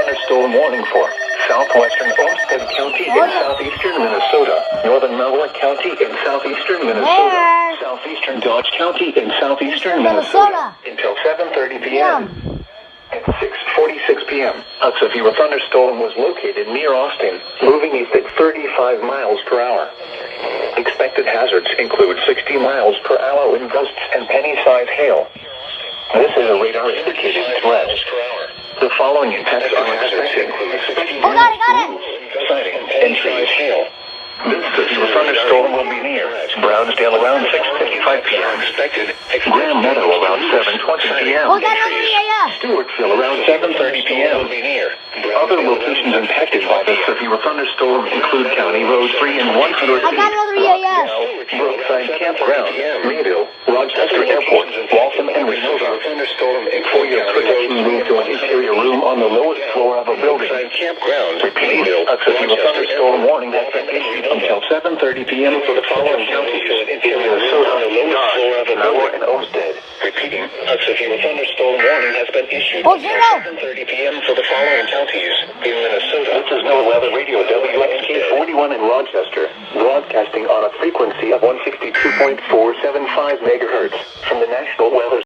thunderstorm warning for southwestern Olmsted County in southeastern Minnesota, northern Miller County in southeastern Minnesota, southeastern Dodge County in southeastern Minnesota until 7:30 p.m. At 6:46 p.m., a severe thunderstorm was located near Austin, moving east at 35 miles per hour. Expected hazards include 60 miles per hour wind gusts and penny-sized hail. This is a radar-indicated threat. The following impacts are expected. Oh, got it! Sighting and trees hail. This severe thunderstorm will be near Brownsdale around 6:55 p.m. Expected. Graham Meadow around 7:20 p.m. Oh, got another EAF! Stewartsville around 7:30 p.m. Other locations impacted by the severe thunderstorm include County Road 3 and 100. I got another EAF! Brookside Campground, Mayville, Rochester Airport, Waltham, and Renova. For your protection, move to an interior room on the lowest floor of a building. Repeat, a severe thunderstorm warning has been issued until 7:30 p.m. for the following counties in Minnesota, Dodge, Miller, and Olmsted. Repeating, a severe thunderstorm warning has been issued until 7:30 p.m. for the following counties in Minnesota. This is NOAA Weather Radio WXK 41 in Rochester, broadcasting on a frequency of 162.475 megahertz from the National Weather